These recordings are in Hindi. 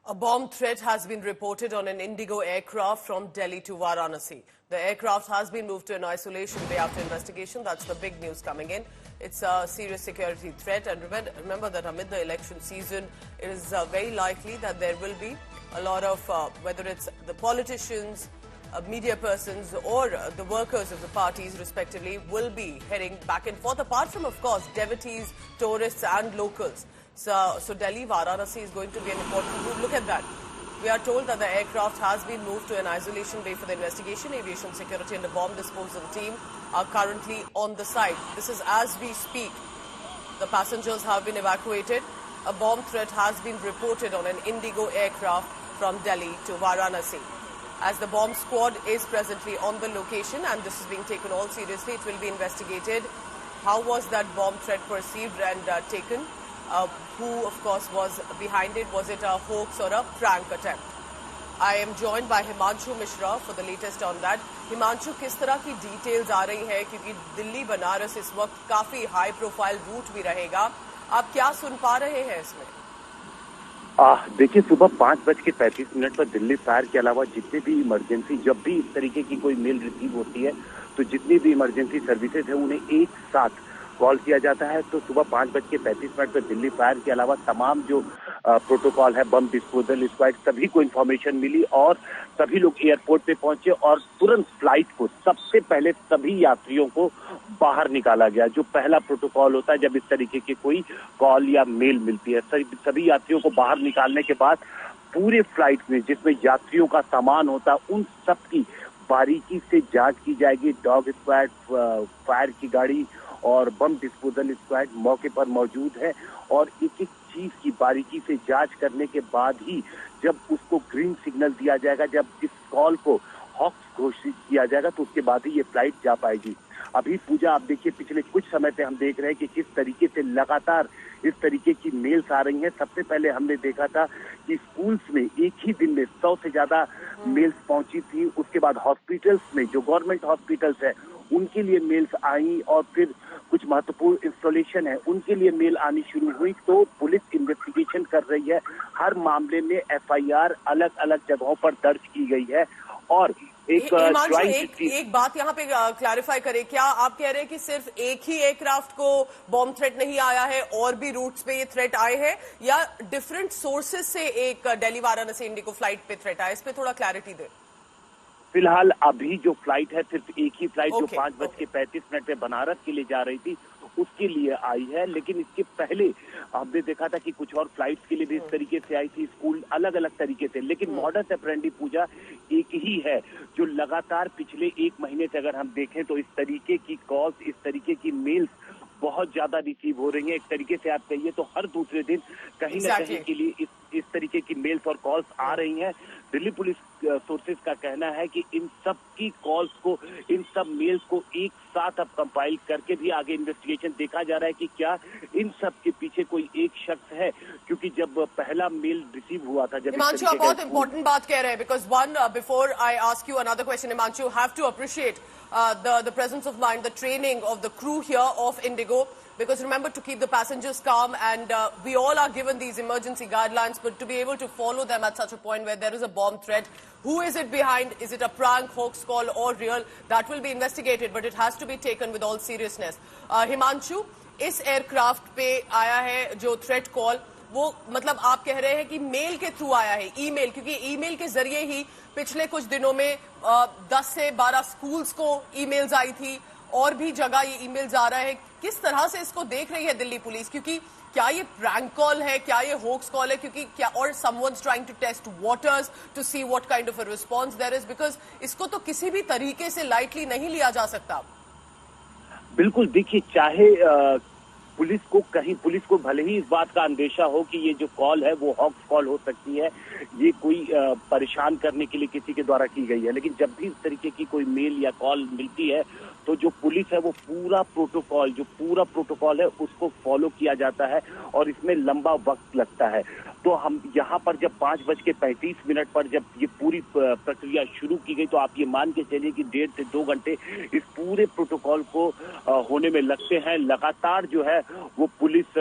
A bomb threat has been reported on an Indigo aircraft from Delhi to Varanasi. The aircraft has been moved to an isolation bay after investigation. That's the big news coming in. It's a serious security threat. And remember that amid the election season, it is very likely that there will be a lot of, whether it's the politicians, media persons or the workers of the parties respectively will be heading back and forth, apart from, of course, devotees, tourists and locals. So Delhi, Varanasi is going to be an important route. Look at that. We are told that the aircraft has been moved to an isolation bay for the investigation. Aviation security and the bomb disposal team are currently on the site. This is as we speak. The passengers have been evacuated. A bomb threat has been reported on an Indigo aircraft from Delhi to Varanasi. As the bomb squad is presently on the location and this is being taken all seriously, it will be investigated. How was that bomb threat perceived and taken? Who, of course, was behind it? Was it a hoax or a prank attempt? I am joined by Himanshu Mishra for the latest on that. Himanshu, किस तरह की details आ रही है क्योंकि दिल्ली बनारस इस वक्त काफी हाई प्रोफाइल रूट भी रहेगा. आप क्या सुन पा रहे हैं इसमें? देखिए, सुबह 5:35 पर दिल्ली फायर के अलावा जितने भी इमरजेंसी, जब भी इस तरीके की कोई मेल रिसीव होती है तो जितनी भी इमरजेंसी सर्विसेज है उन्हें एक साथ कॉल किया जाता है. तो सुबह 5:35 पर दिल्ली फायर के अलावा तमाम जो प्रोटोकॉल है, बम डिस्पोजल स्क्वाड, सभी को इन्फॉर्मेशन मिली और सभी लोग एयरपोर्ट पे पहुंचे और तुरंत फ्लाइट को सबसे पहले सभी यात्रियों को बाहर निकाला गया. जो पहला प्रोटोकॉल होता है जब इस तरीके की कोई कॉल या मेल मिलती है, सभी यात्रियों को बाहर निकालने के बाद पूरे फ्लाइट में जिसमें यात्रियों का सामान होता है उन सब की बारीकी से जांच की जाएगी. डॉग स्क्वाड, फायर की गाड़ी और बम डिस्पोजल स्क्वाड मौके पर मौजूद है और एक एक चीज की बारीकी से जांच करने के बाद ही जब उसको ग्रीन सिग्नल दिया जाएगा, जब इस कॉल को हॉक्स घोषित किया जाएगा तो उसके बाद ही ये फ्लाइट जा पाएगी. अभी पूजा, आप देखिए, पिछले कुछ समय से हम देख रहे हैं कि किस तरीके से लगातार इस तरीके की मेल्स आ रही हैं. सबसे पहले हमने देखा था कि स्कूल्स में एक ही दिन में 100 से ज्यादा मेल्स पहुंची थी. उसके बाद हॉस्पिटल्स में, जो गवर्नमेंट हॉस्पिटल्स है, उनके लिए मेल्स आई और फिर कुछ महत्वपूर्ण इंस्टॉलेशन है उनके लिए मेल आनी शुरू हुई. तो पुलिस इन्वेस्टिगेशन कर रही है. हर मामले में एफआईआर अलग अलग जगहों पर दर्ज की गई है. और एक बात यहाँ पे क्लैरिफाई करें, क्या आप कह रहे हैं कि सिर्फ एक ही एयरक्राफ्ट को बॉम्ब थ्रेट नहीं आया है, और भी रूट्स पे ये थ्रेट आए हैं, या डिफरेंट सोर्सेज से एक दिल्ली वाराणसी इंडिगो फ्लाइट पे थ्रेट आया? इस पे थोड़ा क्लैरिटी दे. फिलहाल अभी जो फ्लाइट है सिर्फ एक ही फ्लाइट, जो 5:35 पे बनारस के लिए जा रही थी उसके लिए आई है. लेकिन इसके पहले हमने देखा था कि कुछ और फ्लाइट्स के लिए भी इस तरीके से आई थी, स्कूल अलग अलग तरीके से. लेकिन मॉडस ऑपरेंडी पूजा एक ही है जो लगातार पिछले एक महीने से अगर हम देखें तो इस तरीके की कॉल्स, इस तरीके की मेल्स बहुत ज्यादा रिसीव हो रही है. एक तरीके से आप कहिए तो हर दूसरे दिन कहीं न कहीं के लिए इस तरीके की मेल्स और कॉल्स आ रही हैं. दिल्ली पुलिस सोर्सेज का कहना है कि इन सब की कॉल्स को, इन सब मेल्स को एक साथ अब कंपाइल करके भी आगे इन्वेस्टिगेशन देखा जा रहा है कि क्या इन सब के पीछे कोई एक शख्स है. क्योंकि जब पहला मेल रिसीव हुआ था, जब हिमांशु, आप बहुत इंपॉर्टेंट बात कह रहे हैं, because one, before I ask you another question, Himanshu, have to appreciate the presence of mind, the training of the crew here of Indigo, because remember, to keep the passengers calm, and we all are given these emergency guidelines, but to be able to follow them at such a point where there is a bomb threat, who is it behind? Is it a prank, hoax call or real? That will be investigated, but it has to be taken with all seriousness. Himanshu, इस एयरक्राफ्ट पे आया है जो थ्रेट कॉल, वो मतलब आप कह रहे हैं कि मेल के थ्रू आया है, ईमेल, क्योंकि ईमेल के जरिए ही पिछले कुछ दिनों में 10 से 12 स्कूल्स को ईमेल्स आई थी, और भी जगह ये ईमेल्स आ रहा है. किस तरह से इसको देख रही है दिल्ली पुलिस? क्योंकि क्या ये प्रैंक कॉल है, क्या ये होक्स कॉल है, क्योंकि क्या, और someone's trying to test waters to see what kind of a response there is, because इसको तो किसी भी तरीके से लाइटली नहीं लिया जा सकता. बिल्कुल, देखिए, चाहे पुलिस को भले ही इस बात का अंदेशा हो कि ये जो कॉल है वो हॉक्स कॉल हो सकती है, ये कोई परेशान करने के लिए किसी के द्वारा की गई है, लेकिन जब भी इस तरीके की कोई मेल या कॉल मिलती है तो जो पुलिस है वो पूरा प्रोटोकॉल है उसको फॉलो किया जाता है और इसमें लंबा वक्त लगता है। तो हम यहाँ पर जब 5:35 पर जब ये पूरी प्रक्रिया शुरू की गई तो आप ये मान के चलिए कि 1.5 से 2 घंटे इस पूरे प्रोटोकॉल को होने में लगते हैं। लगातार जो है वो पुलिस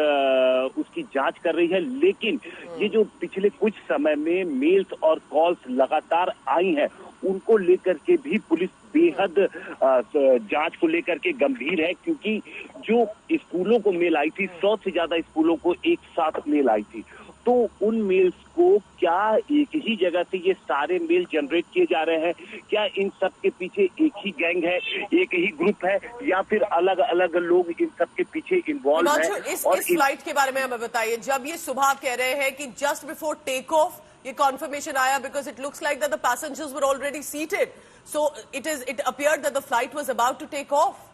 उसकी जांच कर रही है, लेकिन ये जो पिछले कुछ समय में मेल्स और कॉल्स लगातार आई हैं उनको लेकर के भी पुलिस बेहद जांच को लेकर के गंभीर है, क्योंकि जो स्कूलों को मेल आई थी 100 से ज्यादा स्कूलों को एक साथ मेल आई थी। तो उन मेल्स को क्या एक ही जगह से ये सारे मेल जनरेट किए जा रहे हैं, क्या इन सब के पीछे एक ही गैंग है, एक ही ग्रुप है, या फिर अलग अलग लोग इन सब के पीछे इन्वॉल्व हैं? इस फ्लाइट के बारे में हमें बताइए, जब ये सुबह कह रहे हैं कि जस्ट बिफोर टेक ऑफ ये कॉन्फर्मेशन आया, because it looks like that the passengers were already seated, so it appeared that the flight was about to take off.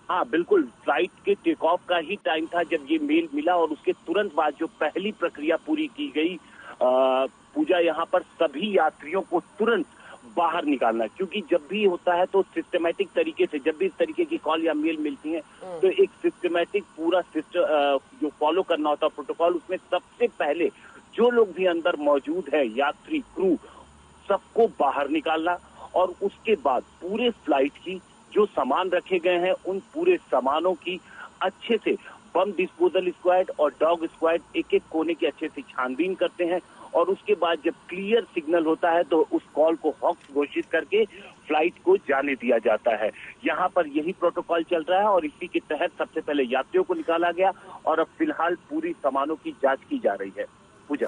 हाँ बिल्कुल, फ्लाइट के टेक ऑफ का ही टाइम था जब ये मेल मिला और उसके तुरंत बाद जो पहली प्रक्रिया पूरी की गई पूजा, यहाँ पर सभी यात्रियों को तुरंत बाहर निकालना, क्योंकि जब भी होता है तो सिस्टमैटिक तरीके से जब भी इस तरीके की कॉल या मेल मिलती है तो एक सिस्टमैटिक पूरा सिस्टम जो फॉलो करना होता है प्रोटोकॉल, उसमें सबसे पहले जो लोग भी अंदर मौजूद है, यात्री, क्रू, सबको बाहर निकालना और उसके बाद पूरे फ्लाइट की जो सामान रखे गए हैं उन पूरे सामानों की अच्छे से बम डिस्पोजल स्क्वाड और डॉग स्क्वाड एक एक कोने की अच्छे से छानबीन करते हैं और उसके बाद जब क्लियर सिग्नल होता है तो उस कॉल को हॉक्स घोषित करके फ्लाइट को जाने दिया जाता है। यहाँ पर यही प्रोटोकॉल चल रहा है और इसी के तहत सबसे पहले यात्रियों को निकाला गया और अब फिलहाल पूरी सामानों की जांच की जा रही है। पूजा।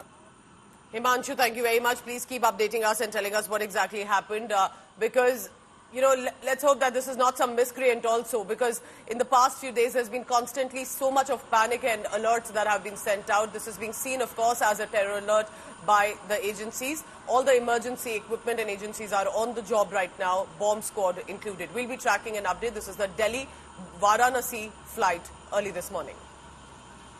Himanshu, thank you very much. Please keep updating us and telling us what exactly happened because let's hope that this is not some miscreant also, because in the past few days there's been constantly so much of panic and alerts that have been sent out. This is being seen, of course, as a terror alert by the agencies. All the emergency equipment and agencies are on the job right now, bomb squad included. We'll be tracking an update. This is the Delhi-Varanasi flight early this morning.